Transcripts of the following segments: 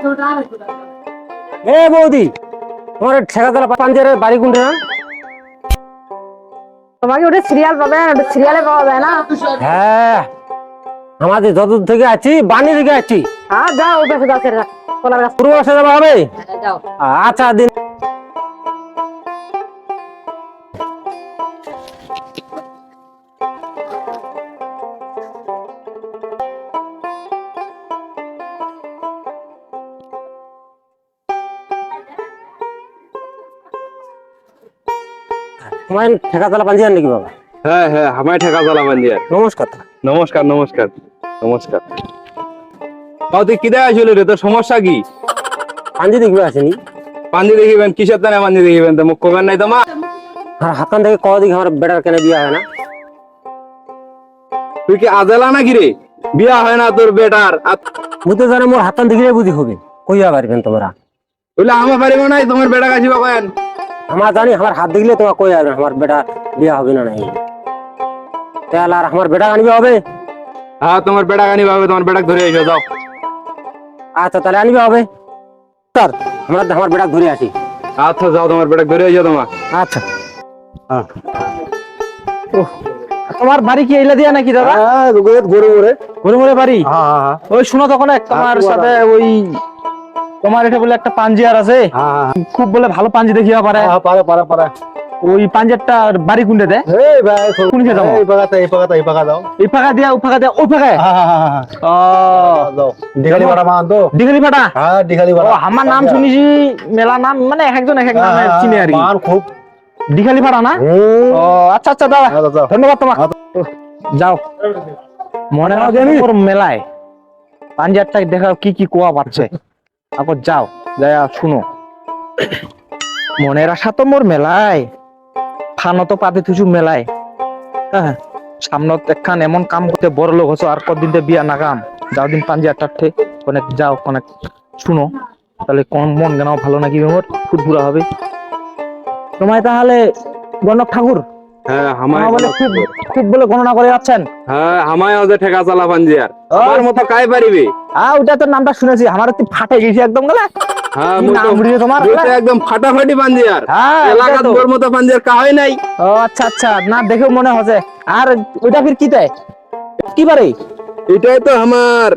এ বৌদি, তোমার ঠেকাতলা পাঞ্জারের বাড়ি কোনটা? তোমাকে ওটা সিরিয়াল পাবে, ওটা সিরিয়ালে পাওয়া যায় না। হ্যাঁ, আমাদের যতদূর থেকে আছি বানি থেকে আছি। হ্যাঁ যাও, ওই পাশে যাও, সেটা কলার গাছ। পুরো বাসা যাওয়া হবে? যাও। আচ্ছা দিন। তোমার ঠেকাতলা পাঞ্জার নাকি বাবা? হ্যাঁ হ্যাঁ, আমায় ঠেকা চালা বান্দিয়ার। নমস্কার। নমস্কার নমস্কার নমস্কার। তাও তুই কি দেখা ছিল রে, তোর সমস্যা কি? পাঞ্জি দেখবে আসেনি? পাঞ্জি দেখিবেন কিসের তানে পাঞ্জি দেখিবেন, তো মুখ কবেন নাই তোমার? আর হাকান থেকে কদিন আমার বেটার কেন বিয়ে হয় না? তুই কি আজেলা নাকি রে? বিয়া হয় না তোর বেটার? বুঝতে জানে মোর হাতান দেখিলে বুঝি হবে, কইয়া পারবেন তোমরা? বলে আমার পারিব নাই, তোমার বেটা কাছে কেন? আমার জানি আমার হাত দেখলে তোমার কই যাবে আমার বেটা বিয়ে হবে না নাই। তাহলে আর আমার বেটা আনবে হবে? হ্যাঁ তোমার বেটা কানি পাবে, তোমার বেটা ধরে এসো যাও। আচ্ছা তাহলে আনবে হবে স্যার, আমরা আমার বেটা ধরে আসি। আচ্ছা যাও, তোমার বেটা ধরে এসো তোমার। আচ্ছা। তোমার বাড়ি কি এইলা দিয়া নাকি দাদা? হ্যাঁ গরু গরু ঘুরে ঘুরে বাড়ি? হ্যাঁ ওই শুনো তখন তোমার সাথে ওই তোমার এটা বলে একটা পাঞ্জিয়ার আছে, হ্যাঁ খুব বলে ভালো পাঞ্জি দেখিয়া পারে। পারে পারে পারে। ওই পাঞ্জারটা বাড়ি কোনটা দেয়? এই ভাই কোন খেয়ে যাবো? এই পাকাটা দাও। এই ফাঁকা দিয়া ও ফাঁকা দিয়া ও ফাঁকায়। ও দাও দিঘালি ভাড়া মান তো। দিঘালি ফাটা? হ্যাঁ দিঘালি ও ভাড়া। আমার নাম শুনেছি, মেলা নাম, মানে এক একজন এক এক নামে চিনে আর কি। মান খুব। দিঘালি ফাটা না? ও আচ্ছা আচ্ছা দাদা, ধন্যবাদ তোমার। যাও, মনে হয় ওর মেলায় পাঞ্জাবটা দেখা কি কি কোয়া পাচ্ছে। তারপর যাও, যাই শুনো। মনের আশা তো মোর মেলায়, ফানো তো পাতে থুচু মেলায়। হ্যাঁ, সামনত একখান এমন কাম করতে বড় লোক হছো, আর কদিন বিয়া না কাম। যাও দিন পাঞ্জাবটাতে অনেক যাও, অনেক শুনো, তাহলে কোন মন কেন ভালো নাকি মোর ফুটফুরা হবে। তোমায় তাহলে গণক ঠাকুর হ্যাঁ আমায় বলে খুব খুব বলে গণনা করে যাচ্ছেন। হ্যাঁ আমায় ওদের ঠেকা চালা পাঞ্জিয়ার, আমার মতো কাই পারিবে? ওটা তো নামটা শুনেছি, আমার তো ফাটে গেছি একদম গলা। হ্যাঁ কি নাম রে তোমার? একদম ফাটাফাটি পাঞ্জিয়ার। হ্যাঁ, এলাকার ওটা তো। তোর মতো পাঞ্জিয়ার কাহাই নাই। ও আচ্ছা আচ্ছা, না দেখেও মনে হচ্ছে। আর ওইটা ফির কি দেয়, কি পারে? এটাই তো আমার,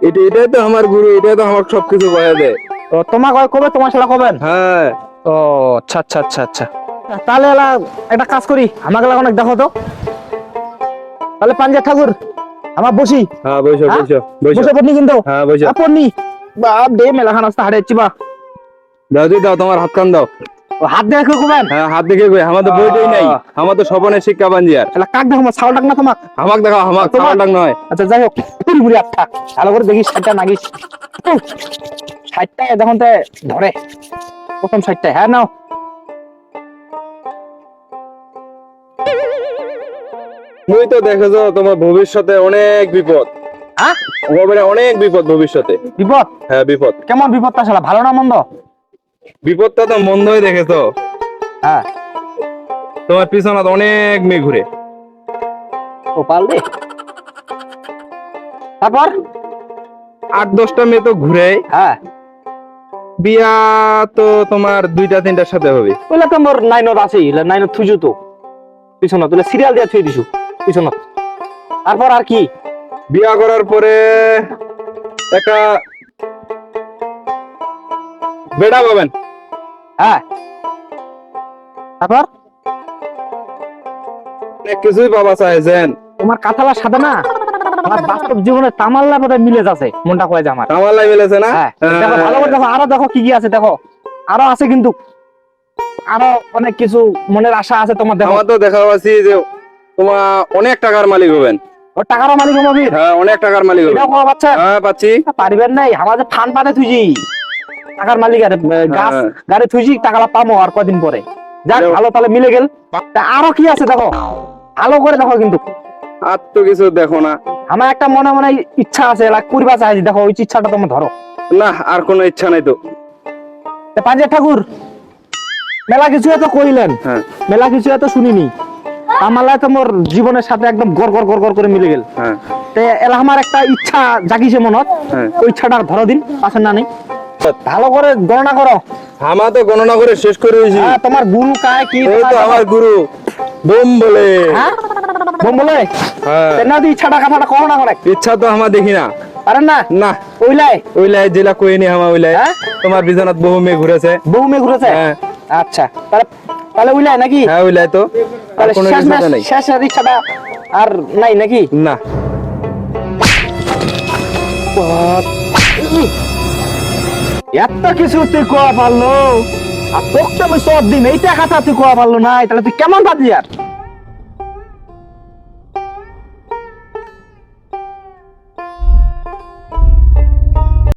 এটাই তো আমার গুরু, এটাই তো আমার সবকিছু বয়া দেয়। তো তোমাকে কবে, তোমার সাথে কবেন? হ্যাঁ ও আচ্ছা আচ্ছা আচ্ছা আচ্ছা, তাহলে একটা কাজ করি, আমাকে অনেক দেখো তো। তাহলে পাঞ্জাব ঠাকুর আমার বসি। হ্যাঁ বসো হ্যাঁ? বসো বসো। বসে পড়নি কিন্তু? হ্যাঁ বসো। পড়নি বাপ দে, মেলাখান আসতে হাঁটাচ্ছি বা। দাও দি দাও, তোমার হাত কান দাও। ও হাত দেখো কবেন? হ্যাঁ হাত দেখে কই, আমার তো বইটাই নাই, আমার তো স্বপনের শিক্ষা পাঞ্জিয়ার। তাহলে কাক দেখো, ছাও ডাক না তোমাক? আমাক দেখাও, আমাক তোমার ডাক নয়। আচ্ছা যাই হোক, পুরি পুরি আচ্ছা ভালো করে দেখিস, 60টা নাগিস। 60টায় দেখুন তো ধরে, প্রথম 60টায়। হ্যাঁ নাও। তুই তো দেখেছো তোমার ভবিষ্যতে অনেক বিপদ। হ্যাঁ গোবরে অনেক বিপদ ভবিষ্যতে। বিপদ? হ্যাঁ বিপদ। কেমন বিপদটা শালা, ভালো না মন্দ? বিপদটা তো মন্দই দেখেছো। হ্যাঁ তোমার পিছনে অনেক মেয়ে ঘুরে। কপাল রে। তারপর 8-10টা মেয়ে তো ঘুরে। হ্যাঁ, বিয়া তো তোমার 2-3টার সাথে হবে। ওইলা তো মোর নাইনত আছে, নাইনত থুজু তো পিছনত, তুই সিরিয়াল দিয়া থুই দিছু পিছনত। তারপর আর কি? বিয়া করার পরে একটা বেড়া পাবেন। হ্যাঁ, তারপর অনেক কিছুই পাবা চাইছেন। তোমার কাঁথালার সাথে না আমার বাস্তব জীবনে তামাল্লা বোধহয় মিলে যাচ্ছে, মনটা কয়ে যে আমার। আমার লাই মিলেছে না? হ্যাঁ, দেখো ভালো করে দেখো, আরো দেখো কি কি আছে, দেখো আরো আছে কিন্তু, আরো অনেক কিছু মনের আশা আছে তোমার। দেখো আমার তো দেখা পাচ্ছি যে তোমার অনেক টাকার মালিক হবেন। ও টাকারও মালিক হবো বীর? হ্যাঁ অনেক টাকার মালিক হবেন। এটাও কোয়া বাচ্চা? হ্যাঁ পাচ্ছি। পারিবেন নাই, আমার যে ফান পাতে থুইছি টাকার মালিক, আর গাছ হ্যাঁ। গাড়ি থুইছি, টাকাটা পাবো আর কদিন পরে। যাক ভালো, তাহলে মিলে গেল। তা আরো কি আছে দেখো, ভালো করে দেখো কিন্তু। আর তো কিছু দেখো না। আমার একটা মনে মনে ইচ্ছা আছে, কুড়বা চাইছি, দেখো ওই ইচ্ছাটা তোমার ধরো। না আর কোনো ইচ্ছা নাই তো। পাঞ্জাব ঠাকুর মেলা কিছু এত কইলেন, হ্যাঁ মেলা কিছু এত শুনিনি, আমার তো মোর জীবনের সাথে একদম গড় গড় গড় গড় করে মিলে গেল। হ্যাঁ এলা আমার একটা ইচ্ছা জাগিছে মনত, হ্যাঁ। ওই ইচ্ছাটা ধরো দিন, পাশের না নেই। ভালো করে গণনা করো। আমার তো গণনা করে শেষ করে হয়েছি। হ্যাঁ, তোমার গুরু কায় কি এই তো আমার গুরু বোম বলে। হ্যাঁ বোম বলে হ্যাঁ, না দি ছাটা কথাটা কও না করে ইচ্ছা তো আমার দেখি না। পারেন না না ওইলাই ওইলাই জেলা কইনি আমার ওইলাই। হ্যাঁ? তোমার বিছানাত বহু মেয়ে ঘুরেছে। বহু মেয়ে ঘুরেছে। হ্যাঁ। আচ্ছা তাহলে তাহলে ওইলাই নাকি? হ্যাঁ ওইলাই তো। আর তাহলে কোনো শেষ কিছু ম্যাচ তো নাই। শেষ ইচ্ছাটা আর নাই নাকি? না এত কিছু তুই কোয়া পারলো আর তোকে আমি সব দিন এইটা কথা তুই কোয়া পারলো না, তাহলে তুই কেমন বাদি আর